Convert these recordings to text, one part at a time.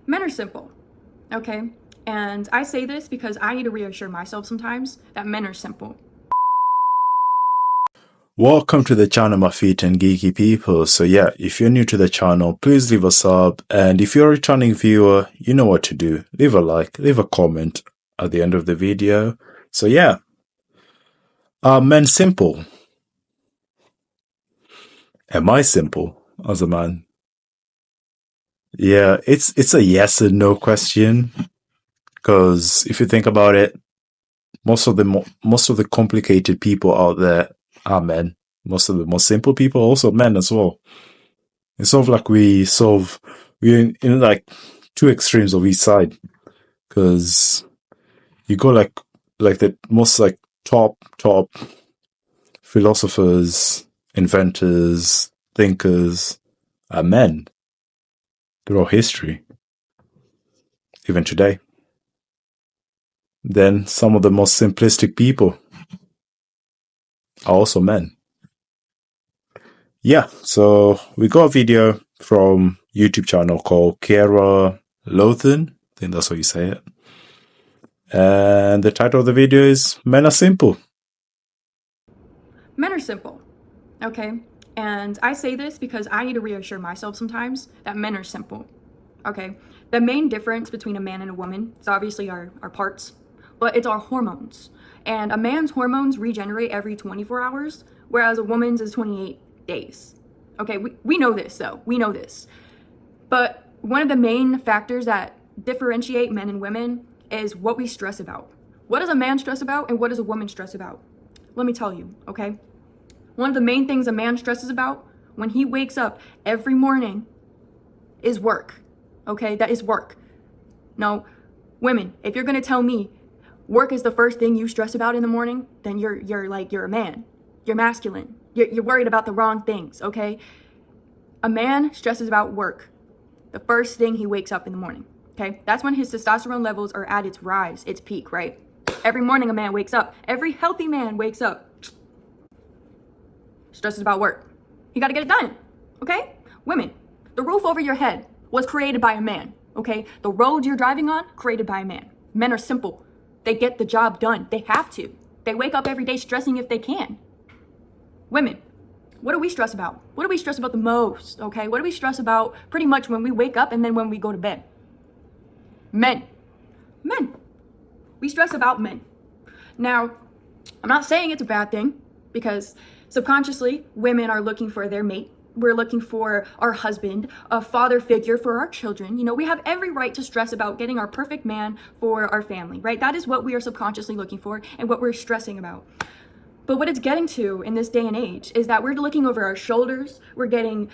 Men are simple, okay? And I say this because I need to reassure myself sometimes that men are simple. Welcome to the channel, my feet and geeky people. So yeah, if you're new to the channel, please leave a sub. And if you're a returning viewer, you know what to do. Leave a like, leave a comment at the end of the video. So yeah, are men simple? Am I simple as a man? Yeah, it's a yes and no question. Because if you think about it, most of the complicated people out there are men. Most of the most simple people are also men as well. It's sort of like we're in like two extremes of each side. Because you go like the most like top philosophers, inventors, thinkers are men throughout history, even today. Then some of the most simplistic people are also men. Yeah, so we got a video from YouTube channel called Kiera Lothan. I think that's how you say it. And the title of the video is Men Are Simple. Men are simple, okay? And I say this because I need to reassure myself sometimes that men are simple, okay? The main difference between a man and a woman is obviously our parts, but it's our hormones. And a man's hormones regenerate every 24 hours, whereas a woman's is 28 days. Okay, we know this though, we know this. But one of the main factors that differentiate men and women is what we stress about. What does a man stress about and what does a woman stress about? Let me tell you, okay? One of the main things a man stresses about when he wakes up every morning is work, okay? That is work. No, women, if you're gonna tell me work is the first thing you stress about in the morning, then you're a man. You're masculine. You're worried about the wrong things, okay? A man stresses about work the first thing he wakes up in the morning, okay? That's when his testosterone levels are at its rise, its peak, right? Every morning a man wakes up. Every healthy man wakes up. Stresses about work. You gotta get it done, okay? Women, the roof over your head was created by a man, okay? The road you're driving on, created by a man. Men are simple. They get the job done. They have to. They wake up every day stressing if they can. Women, what do we stress about? What do we stress about the most, okay? What do we stress about pretty much when we wake up and then when we go to bed? Men. We stress about men. Now, I'm not saying it's a bad thing because subconsciously women are looking for their mate. We're looking for our husband, a father figure for our children. You know, we have every right to stress about getting our perfect man for our family, right? That is what we are subconsciously looking for and what we're stressing about. But what it's getting to in this day and age is that we're looking over our shoulders. We're getting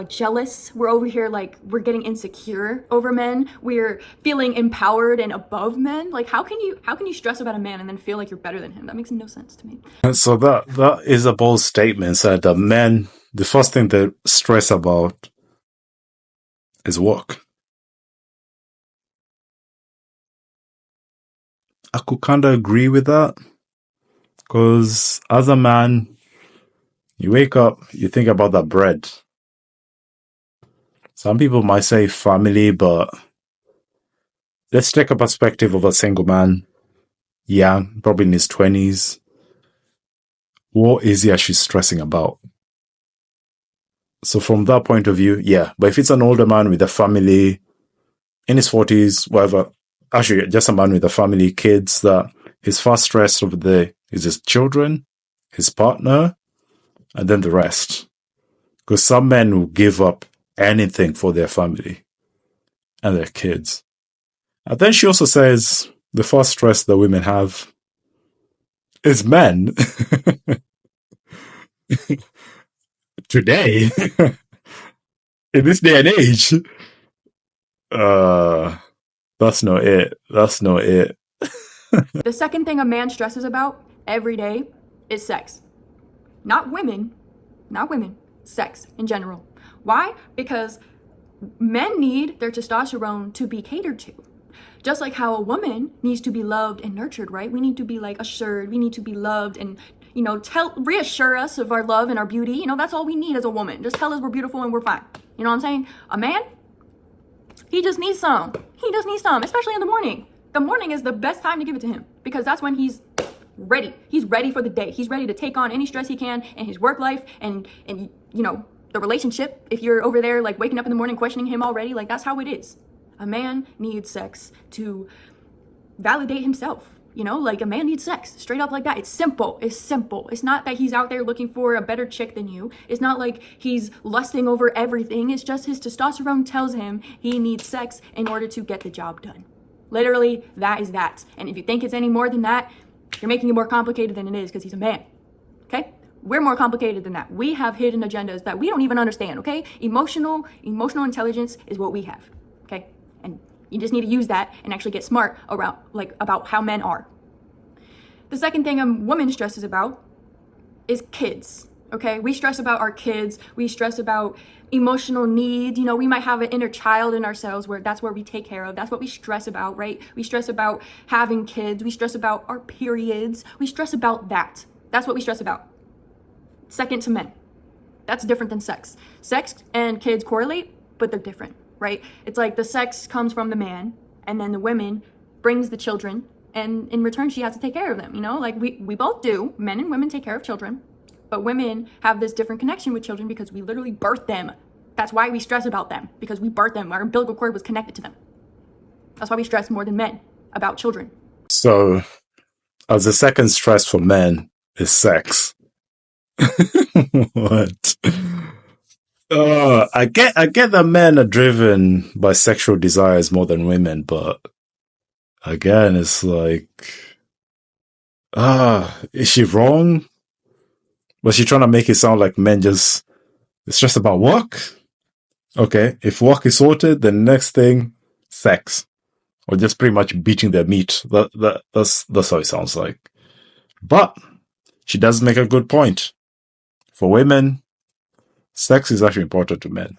jealous. We're over here like we're getting insecure over men. We're feeling empowered and above men. Like how can you stress about a man and then feel like you're better than him? That makes no sense to me. And so that is a bold statement. Said that men, the first thing they stress about is work. I could kind of agree with that. Because as a man, you wake up, you think about that bread. Some people might say family, but let's take a perspective of a single man, young, probably in his 20s. What is he actually stressing about? So from that point of view, yeah. But if it's an older man with a family, in his 40s, whatever, actually just a man with a family, kids, that his first stress of the day is his children, his partner, and then the rest. Because some men will give up anything for their family and their kids. And then she also says the first stress that women have is men. Today, in this day and age, that's not it. That's not it. The second thing a man stresses about every day is sex. Not women, sex in general. Why? Because men need their testosterone to be catered to. Just like how a woman needs to be loved and nurtured, right? We need to be like assured, we need to be loved and, you know, reassure us of our love and our beauty. You know, that's all we need as a woman. Just tell us we're beautiful and we're fine. You know what I'm saying? A man, He just needs some. He just needs some, especially in the morning. The morning is the best time to give it to him because that's when he's ready. He's ready for the day. He's ready to take on any stress he can in his work life and you know, the relationship. If you're over there like waking up in the morning questioning him already, like that's how it is. A man needs sex to validate himself. You know, like a man needs sex straight up like that. It's simple. It's simple. It's not that he's out there looking for a better chick than you. It's not like he's lusting over everything. It's just his testosterone tells him he needs sex in order to get the job done. Literally, that is that. And if you think it's any more than that, you're making it more complicated than it is because he's a man. Okay? We're more complicated than that. We have hidden agendas that we don't even understand, okay? Emotional intelligence is what we have. Okay? And you just need to use that and actually get smart around about how men are. The second thing a woman stresses about is kids. Okay, we stress about our kids. We stress about emotional needs. You know, we might have an inner child in ourselves where that's where we take care of. That's what we stress about, right? We stress about having kids. We stress about our periods. We stress about that. That's what we stress about. Second to men. That's different than sex. Sex and kids correlate, but they're different, right? It's like the sex comes from the man and then the woman brings the children and in return she has to take care of them, you know? Like we both do. Men and women take care of children. But women have this different connection with children because we literally birth them. That's why we stress about them, because we birthed them. Our umbilical cord was connected to them. That's why we stress more than men about children. So, as the second stress for men is sex. What? I get that men are driven by sexual desires more than women, but again, it's like, is she wrong? Was she trying to make it sound like men it's just about work? Okay, if work is sorted, then next thing, sex. Or just pretty much beating their meat. That's how it sounds like. But she does make a good point. For women, sex is actually important to men.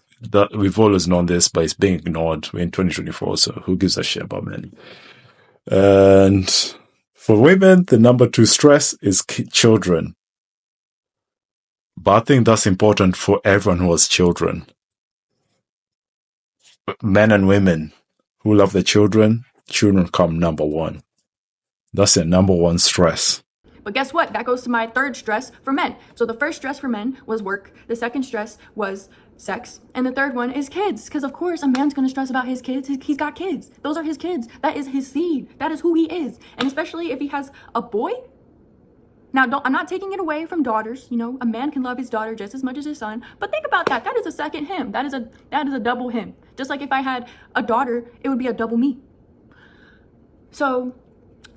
We've always known this, but it's being ignored. We're in 2024, so who gives a shit about men? And for women, the number 2 stress is children. But I think that's important for everyone who has children. Men and women who love their children come number 1. That's their number 1 stress. But guess what? That goes to my third stress for men. So the first stress for men was work. The second stress was sex. And the third one is kids. Because of course a man's going to stress about his kids. He's got kids. Those are his kids. That is his seed. That is who he is. And especially if he has a boy. Now, I'm not taking it away from daughters. You know, a man can love his daughter just as much as his son. But think about that. That is a second him. That is a double him. Just like if I had a daughter, it would be a double me. So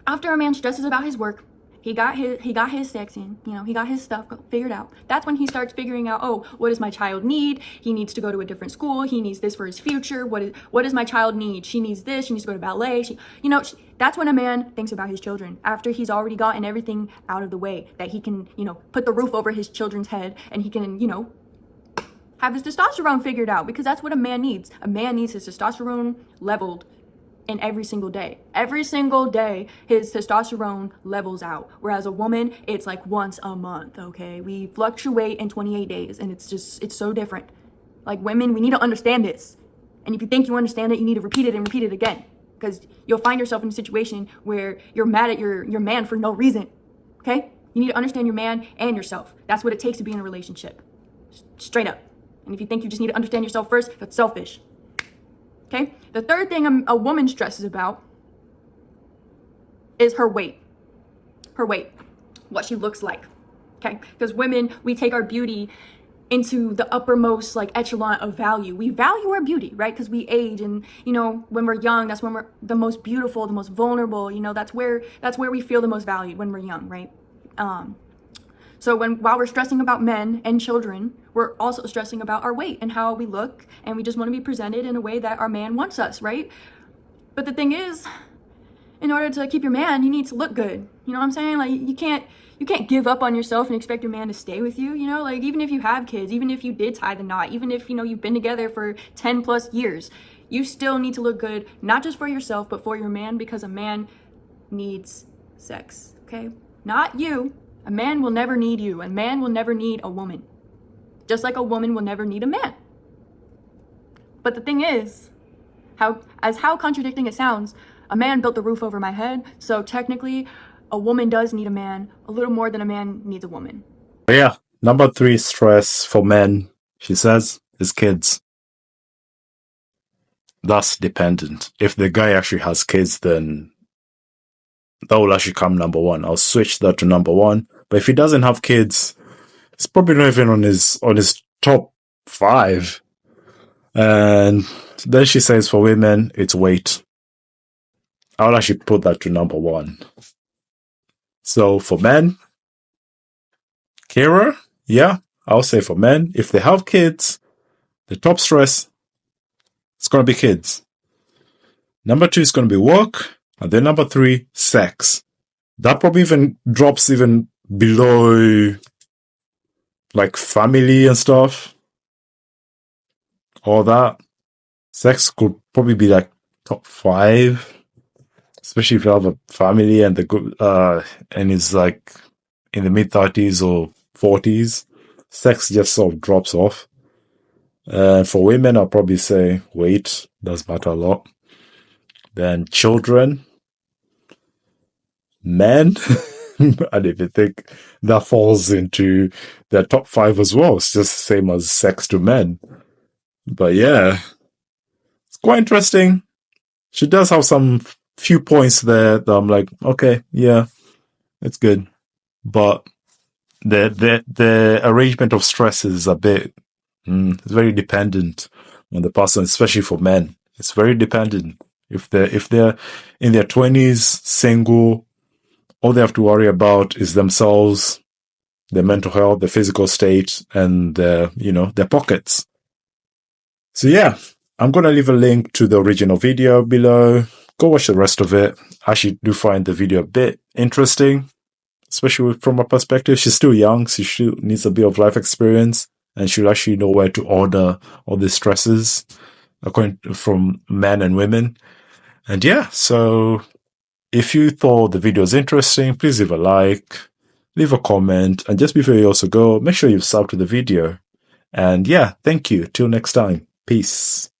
after a man stresses about his work, he got his sex in, you know, he got his stuff figured out. That's when he starts figuring out, oh, what does my child need? He needs to go to a different school. He needs this for his future. What does my child need? She needs this. She needs to go to ballet. That's when a man thinks about his children, after he's already gotten everything out of the way, that he can, you know, put the roof over his children's head and he can, you know, have his testosterone figured out, because that's what a man needs. A man needs his testosterone leveled in every single day. Every single day, his testosterone levels out. Whereas a woman, it's like once a month, okay? We fluctuate in 28 days, and it's so different. Like women, we need to understand this. And if you think you understand it, you need to repeat it and repeat it again. Because you'll find yourself in a situation where you're mad at your man for no reason, okay? You need to understand your man and yourself. That's what it takes to be in a relationship. Straight up. And if you think you just need to understand yourself first, that's selfish. Okay? The third thing a woman stresses about is her weight. Her weight. What she looks like. Okay? Because women, we take our beauty into the uppermost like echelon of value. We value our beauty, right? Because we age, and you know, when we're young, that's when we're the most beautiful, the most vulnerable. You know, that's where we feel the most valued, when we're young, right? So while we're stressing about men and children, we're also stressing about our weight and how we look, and we just want to be presented in a way that our man wants us, right? But the thing is, in order to keep your man, you need to look good. You know what I'm saying? Like you can't give up on yourself and expect your man to stay with you, you know? Like even if you have kids, even if you did tie the knot, even if, you know, you've been together for 10 plus years, you still need to look good, not just for yourself, but for your man, because a man needs sex, okay? Not you. A man will never need you. A man will never need a woman. Just like a woman will never need a man. But the thing is, How contradicting it sounds, a man built the roof over my head, so technically a woman does need a man a little more than a man needs a woman. But yeah, number 3 stress for men, she says, is kids. That's dependent. If the guy actually has kids, then that will actually come number 1. I'll switch that to number 1. But if he doesn't have kids, it's probably not even on his top 5. And then she says for women, it's weight. I'll actually put that to number 1. So for men, Kira, yeah, I'll say for men, if they have kids, the top stress, it's going to be kids. Number 2 is going to be work. And then number 3, sex. That probably even drops even below like family and stuff. All that. Sex could probably be like top 5. Especially if you have a family and and it's like in the mid-30s or 40s. Sex just sort of drops off. For women, I'll probably say weight does matter a lot. Then children, men, and if you think that falls into their top 5 as well, it's just the same as sex to men. But yeah, it's quite interesting. She does have some few points there that I'm like, okay, yeah, it's good. But the arrangement of stress is a bit, it's very dependent on the person, especially for men. It's very dependent. If they're in their 20s, single, all they have to worry about is themselves, their mental health, their physical state, and their pockets. So yeah, I'm gonna leave a link to the original video below. Go watch the rest of it. I actually do find the video a bit interesting, especially from her perspective. She's still young, so she needs a bit of life experience, and she'll actually know where to order all these stresses from men and women. And yeah, so if you thought the video was interesting, please leave a like, leave a comment, and just before you also go, make sure you've subbed to the video. And yeah, thank you. Till next time. Peace.